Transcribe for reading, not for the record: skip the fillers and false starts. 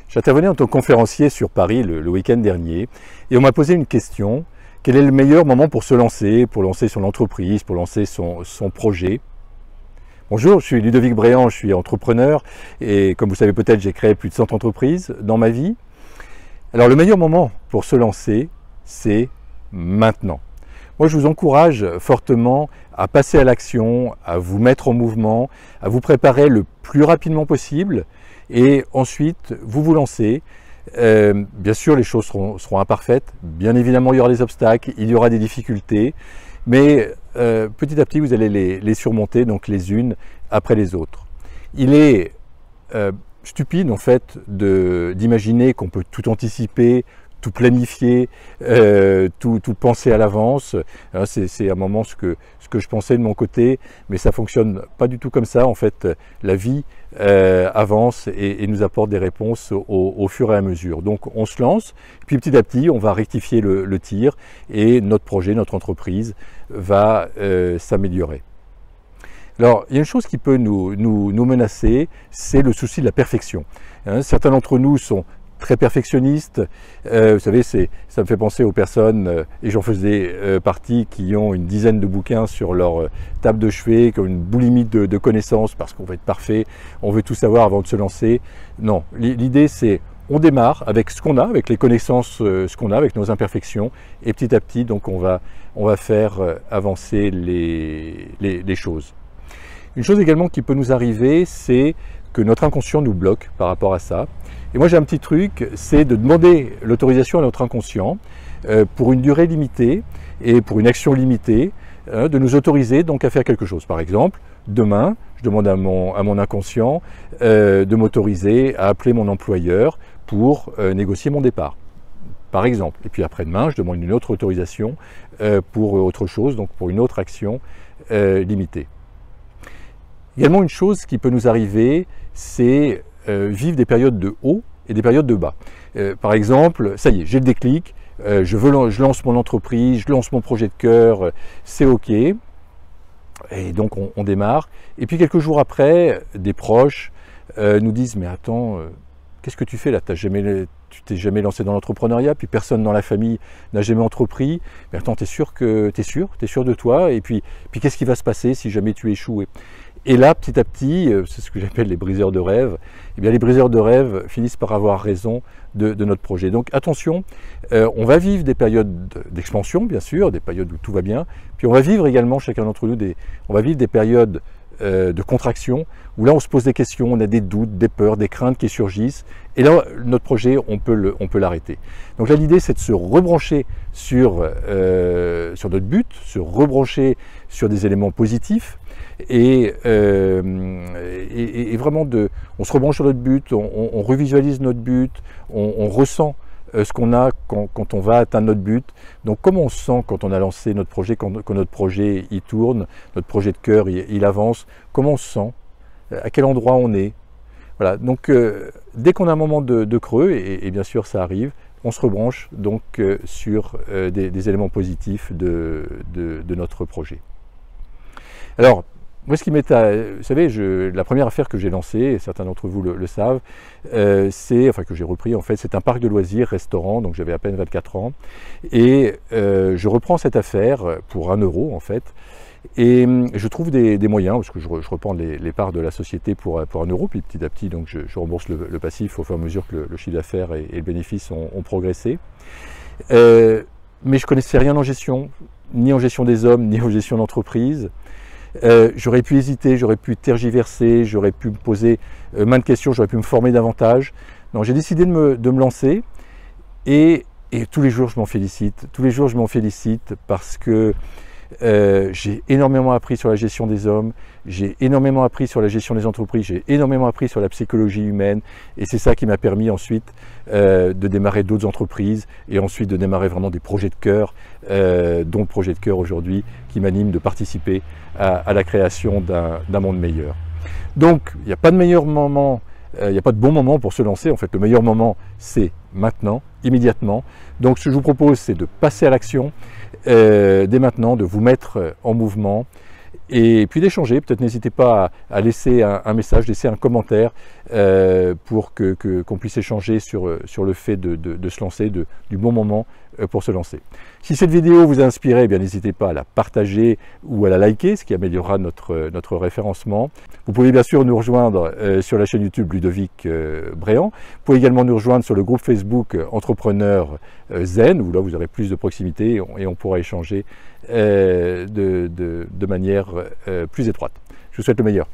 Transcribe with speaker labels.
Speaker 1: J'intervenais en tant que conférencier sur Paris le week-end dernier et on m'a posé une question. Quel est le meilleur moment pour se lancer son entreprise, pour lancer son projet? Bonjour, je suis Ludovic Bréant, je suis entrepreneur et comme vous savez peut-être, j'ai créé plus de 100 entreprises dans ma vie. Alors le meilleur moment pour se lancer, c'est maintenant. Moi, je vous encourage fortement à passer à l'action, à vous mettre en mouvement, à vous préparer le plus rapidement possible et ensuite vous lancez. Bien sûr, les choses seront imparfaites. Bien évidemment, il y aura des obstacles, il y aura des difficultés, mais petit à petit, vous allez les surmonter, donc les unes après les autres. Il est stupide en fait d'imaginer qu'on peut tout anticiper, tout planifier, tout penser à l'avance. C'est à un moment ce que je pensais de mon côté, mais ça fonctionne pas du tout comme ça. En fait, la vie avance et nous apporte des réponses au fur et à mesure. Donc on se lance, puis petit à petit, on va rectifier le tir et notre projet, notre entreprise va s'améliorer. Alors, il y a une chose qui peut nous menacer, c'est le souci de la perfection. Certains d'entre nous sont très perfectionniste, vous savez, ça me fait penser aux personnes, et j'en faisais partie, qui ont une dizaine de bouquins sur leur table de chevet, qui ont une boulimie de connaissances, parce qu'on veut être parfait, on veut tout savoir avant de se lancer. Non, l'idée c'est, on démarre avec ce qu'on a, avec les connaissances, ce qu'on a, avec nos imperfections, et petit à petit, donc on va faire avancer les choses. Une chose également qui peut nous arriver, c'est que notre inconscient nous bloque par rapport à ça. Et moi j'ai un petit truc, c'est de demander l'autorisation à notre inconscient pour une durée limitée et pour une action limitée, de nous autoriser donc à faire quelque chose. Par exemple, demain, je demande à mon inconscient de m'autoriser à appeler mon employeur pour négocier mon départ. Par exemple. Et puis après-demain, je demande une autre autorisation pour autre chose, donc pour une autre action limitée. Également une chose qui peut nous arriver, c'est vivre des périodes de haut et des périodes de bas. Par exemple, ça y est, j'ai le déclic, je lance mon entreprise, je lance mon projet de cœur, c'est OK. Et donc on démarre. Et puis quelques jours après, des proches nous disent « Mais attends, qu'est-ce que tu fais là? Tu t'es jamais lancé dans l'entrepreneuriat, puis personne dans la famille n'a jamais entrepris. Mais attends, t'es sûr de toi? Et puis qu'est-ce qui va se passer si jamais tu échoues ?» Et là, petit à petit, c'est ce que j'appelle les briseurs de rêve, eh bien les briseurs de rêve finissent par avoir raison de notre projet. Donc attention, on va vivre des périodes d'expansion, bien sûr, des périodes où tout va bien, puis on va vivre également, chacun d'entre nous, on va vivre des périodes de contraction, où là on se pose des questions, on a des doutes, des peurs, des craintes qui surgissent, et là notre projet, on peut l'arrêter. Donc là l'idée c'est de se rebrancher sur notre but, se rebrancher sur des éléments positifs, et vraiment on se rebranche sur notre but, on revisualise notre but, on ressent ce qu'on a quand on va atteindre notre but. Donc comment on se sent quand on a lancé notre projet, quand notre projet il tourne, notre projet de cœur il avance, comment on se sent, à quel endroit on est. Voilà, donc dès qu'on a un moment de creux, et bien sûr ça arrive, on se rebranche donc sur des éléments positifs de notre projet. Alors, moi, ce qui m'est, vous savez, la première affaire que j'ai lancée, et certains d'entre vous le savent, que j'ai repris en fait, c'est un parc de loisirs, restaurant, donc j'avais à peine 24 ans, et je reprends cette affaire pour 1 euro en fait, et je trouve des moyens, parce que je reprends les parts de la société pour 1 euro, puis petit à petit, donc je rembourse le passif au fur et à mesure que le chiffre d'affaires et le bénéfice ont progressé. Mais je ne connaissais rien en gestion, ni en gestion des hommes, ni en gestion d'entreprise. J'aurais pu hésiter, j'aurais pu tergiverser, j'aurais pu me poser maintes questions, j'aurais pu me former davantage. Non, j'ai décidé de me lancer et tous les jours je m'en félicite. Tous les jours je m'en félicite parce que j'ai énormément appris sur la gestion des hommes, j'ai énormément appris sur la gestion des entreprises, j'ai énormément appris sur la psychologie humaine et c'est ça qui m'a permis ensuite de démarrer d'autres entreprises et ensuite de démarrer vraiment des projets de cœur, dont le projet de cœur aujourd'hui qui m'anime de participer à la création d'un monde meilleur. Donc il n'y a pas de meilleur moment, il n'y a pas de bon moment pour se lancer. En fait, le meilleur moment, c'est maintenant, immédiatement. Donc, ce que je vous propose, c'est de passer à l'action dès maintenant, de vous mettre en mouvement et puis d'échanger. Peut-être n'hésitez pas à laisser un message, laisser un commentaire pour qu'on puisse échanger sur le fait de se lancer, du bon moment pour se lancer. Si cette vidéo vous a inspiré, eh bien n'hésitez pas à la partager ou à la liker, ce qui améliorera notre référencement. Vous pouvez bien sûr nous rejoindre sur la chaîne YouTube Ludovic Bréant. Vous pouvez également nous rejoindre sur le groupe Facebook Entrepreneurs Zen, où là vous aurez plus de proximité et on pourra échanger de manière plus étroite. Je vous souhaite le meilleur.